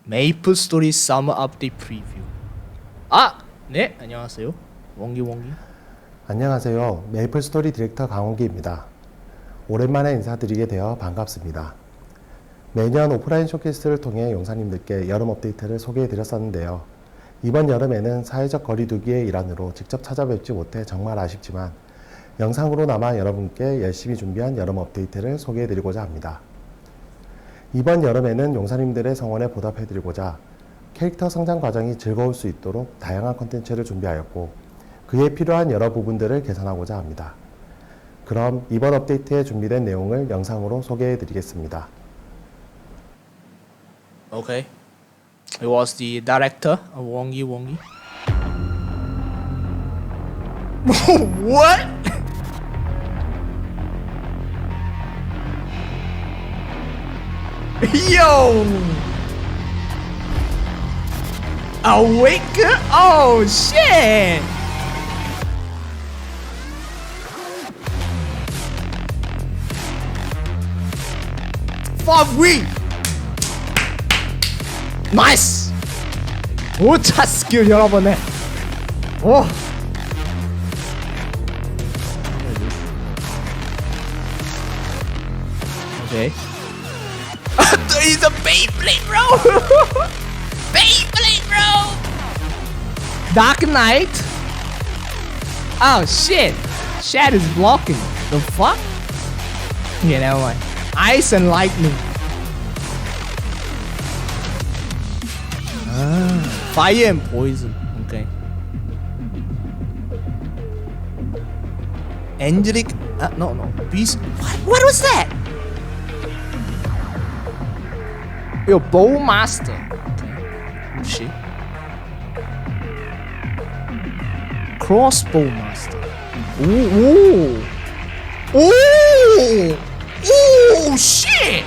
메이플 스토리 서머 업데이트 프리뷰. 아! 네, 안녕하세요. 원기. 안녕하세요. 메이플 스토리 디렉터 강원기입니다. 오랜만에 인사드리게 되어 반갑습니다. 매년 오프라인 쇼케이스를 통해 용사님들께 여름 업데이트를 소개해 드렸었는데요. 이번 여름에는 사회적 거리두기의 일환으로 직접 찾아뵙지 못해 정말 아쉽지만 영상으로나마 여러분께 열심히 준비한 여름 업데이트를 소개해 드리고자 합니다. 이번 여름에는 용사님들의 성원에 보답해 드리고자 캐릭터 성장 과정이 즐거울 수 있도록 다양한 콘텐츠를 준비하였고 그에 필요한 여러 부분들을 개선하고자 합니다. 그럼 이번 업데이트에 준비된 내용을 영상으로 소개해 드리겠습니다. Okay. It was the director of Wongi. What? Yo! Awaken? Oh shit! Fuck we! 나이스! 오차 스킬 여러분의 오! 오케이. He's a Beyblade, bro! Beyblade, bro! Dark Knight? Oh shit! Shad is blocking. The fuck? Yeah, never mind. Ice and lightning. Fire and poison. Okay. Angelic. No. Beast. What was that? Yo, Bowmaster. Okay. Oh shit. Crossbow Master. Ooh. Ooh, shit.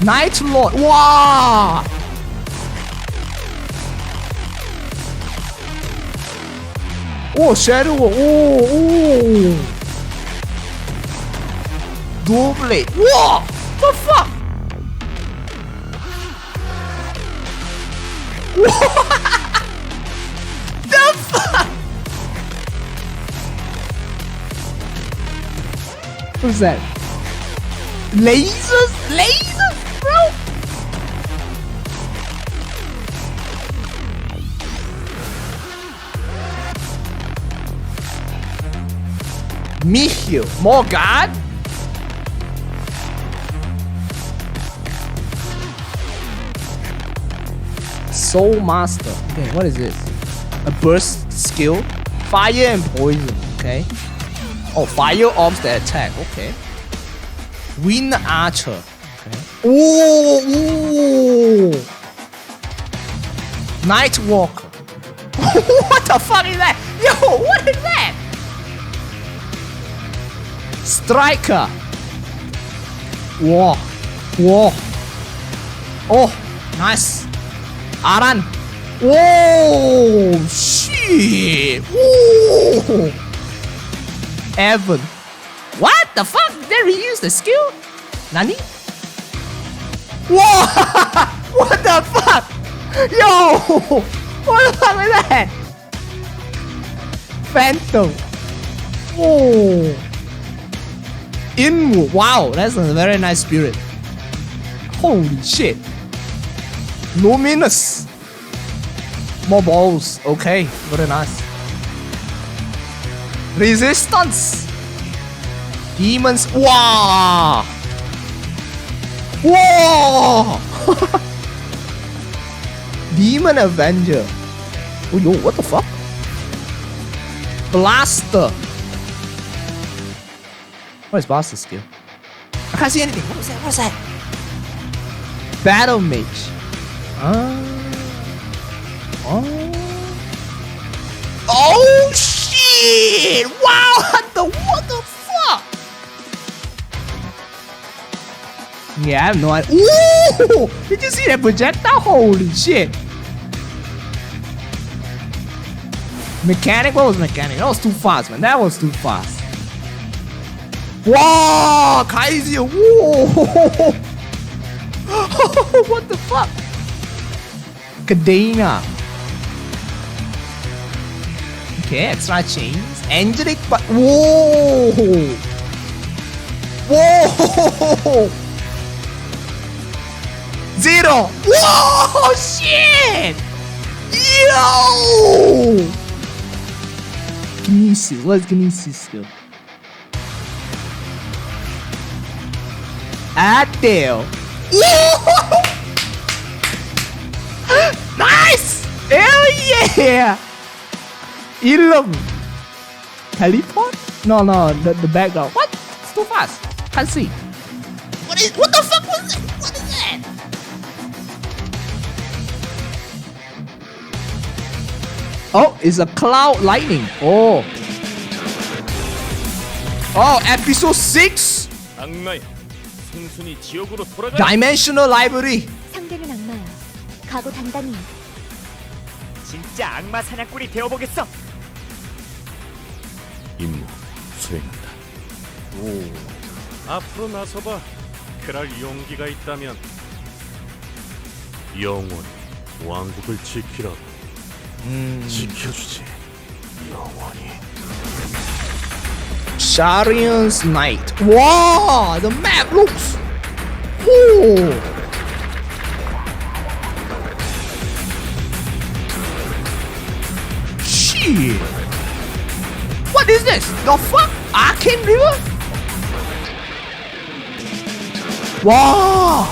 Night Lord. 와. 오, 섀도우. 오. Dual Blade. 와. The fuck? The fuck? What's that? Lasers, bro. Mihio, more god. Soul Master. Okay, what is this? A burst skill, fire and poison. Okay. Oh, fire ups the attack. Okay. Wind Archer. Okay. Ooh. Night Walker. What the fuck is that? Yo, what is that? Striker. Whoa. Oh, nice. Aran. Whoa, shit. Whoa. Evan. What the fuck? They reused the skill? Nani? Whoa! What the fuck? Yo! What the fuck is that? Phantom. Oh. Inmu. Wow, that's a very nice spirit. Holy shit. Luminous. More balls. Okay, very nice. Resistance. Demons. Wow. Demon Avenger. Oh, yo, what the fuck? Blaster. What is Blaster skill? I can't see anything. What is that? Battle Mage. Oh shit! Wow! What the fuck? Yeah, I have no idea. Ooh! Did you see that projectile? Holy shit! Mechanic? What was mechanic? That was too fast, man. That was too fast. 와, 가이즈. 오. What the fuck? Kadena. Okay, extra chains. Angelic, but whoa. Whoa. Zero. Whoa, shit. Yo. Kinesis. What's Kinesis skill? Adele. Whoa. Nice. Hell yeah. 11. Teleport? No, the background. What? It's too fast. Can't see. What the fuck was that? What is that? Oh, it's a cloud lightning. Oh. Oh, episode 6? 악마야, 순순히 지옥으로 돌아가. Dimensional library. 상대는 악마야. 각오 단단히 해. 진짜 악마 사냥꾼이 되어보겠어. 임무 수행한다. 오, 앞으로 나서봐. 그럴 용기가 있다면 영원히 왕국을 지키라고. 지켜주지. 영원히. Sharian's Night. Wow, the map looks. Oh. Shit. What is this? The fuck? Arcane River? Wow.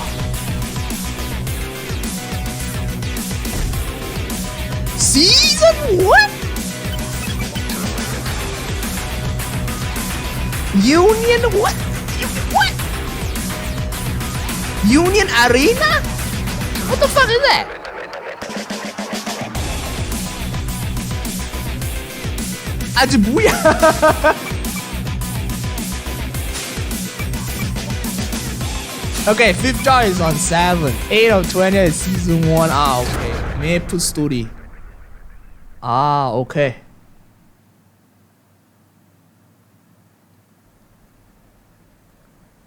Season 1? Union what? What? Union Arena? What the fuck is that? 아주 뭐야? Okay, fifth jar is on 7. 8 of 20 is season 1. Ah, okay. Maple Story. Ah, okay.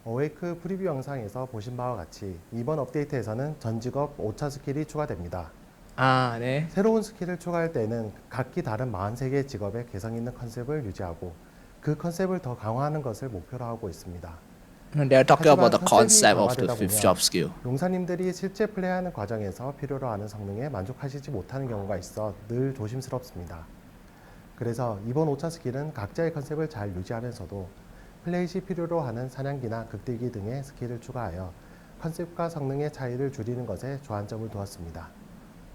어웨이크 프리뷰 영상에서 보신 바와 같이 이번 업데이트에서는 전 직업 5차 스킬이 추가됩니다. 아, 네. 새로운 스킬을 추가할 때는 각기 다른 43개의 직업의 개성 있는 컨셉을 유지하고 그 컨셉을 더 강화하는 것을 목표로 하고 있습니다. They're talking about the 하지만 concept of 컨셉이 the fifth 강화되다 job skill. 용사님들이 실제 플레이하는 과정에서 필요로 하는 성능에 만족하시지 못하는 경우가 있어 늘 조심스럽습니다. 그래서 이번 5차 스킬은 각자의 컨셉을 잘 유지하면서도 플레이 시 필요로 하는 사냥기나 극딜기 등의 스킬을 추가하여 컨셉과 성능의 차이를 줄이는 것에 조안점을 두었습니다.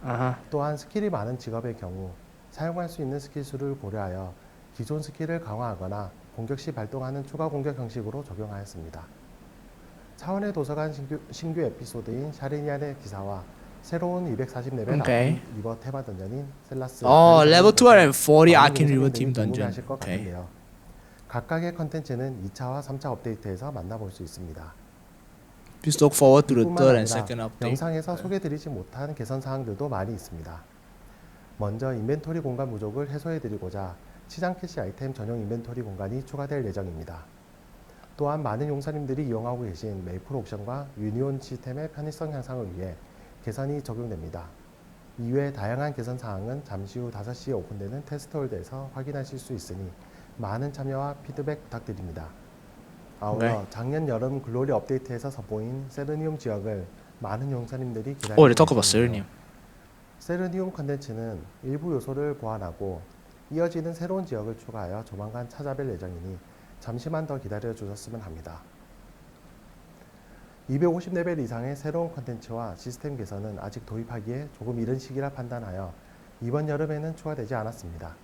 Uh-huh. 또한 스킬이 많은 직업의 경우 사용할 수 있는 스킬 수를 고려하여 기존 스킬을 강화하거나 공격 시 발동하는 추가 공격 형식으로 적용하였습니다. 차원의 도서관 신규 에피소드인 샤리니안의 기사와 새로운 240레벨 Okay. 리버 테마 던전인 셀라스 Oh, level 240 많은 Arcane River 용사님들이 Team Dungeon. 궁금해하실 것 Okay. 같은데요. 각각의 컨텐츠는 2차와 3차 업데이트에서 만나볼 수 있습니다. Please look forward to the 뿐만 third and 아니라 second update. 영상에서 소개드리지 못한 개선 사항들도 많이 있습니다. 먼저 인벤토리 공간 부족을 해소해드리고자 시장 캐시 아이템 전용 인벤토리 공간이 추가될 예정입니다. 또한 많은 용사님들이 이용하고 계신 메이플 옵션과 유니온 시스템의 편의성 향상을 위해 개선이 적용됩니다. 이외 다양한 개선 사항은 잠시 후 5시에 오픈되는 테스트홀드에서 확인하실 수 있으니 많은 참여와 피드백 부탁드립니다. 아울러 네. 작년 여름 글로리 업데이트에서 선보인 세르니움 지역을 많은 용사님들이 기다리고 Oh, they talk about 계시는데요. Serenium. 세르니움 컨텐츠는 일부 요소를 보완하고 이어지는 새로운 지역을 추가하여 조만간 찾아뵐 예정이니 잠시만 더 기다려 주셨으면 합니다. 250레벨 이상의 새로운 컨텐츠와 시스템 개선은 아직 도입하기에 조금 이른 시기라 판단하여 이번 여름에는 추가되지 않았습니다.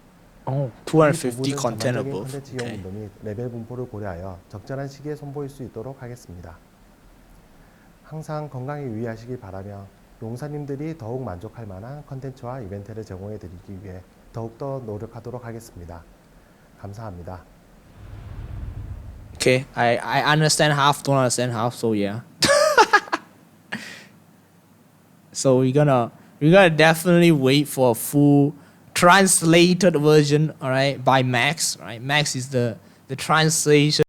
Oh, 이 250 부분은 content 전반적인 above. 컨텐츠 이용 Okay. 운동 및 레벨 분포를 고려하여 적절한 시기에 선보일 수 있도록 하겠습니다. 항상 건강에 유의하시기 바라며 용사님들이 더욱 만족할 만한 컨텐츠와 이벤트를 제공해 드리기 위해 더욱더 노력하도록 하겠습니다. 감사합니다. Okay, I understand half, don't understand half, so yeah. So we're gonna definitely wait for a full translated version, all right, by Max. Right, Max is the translation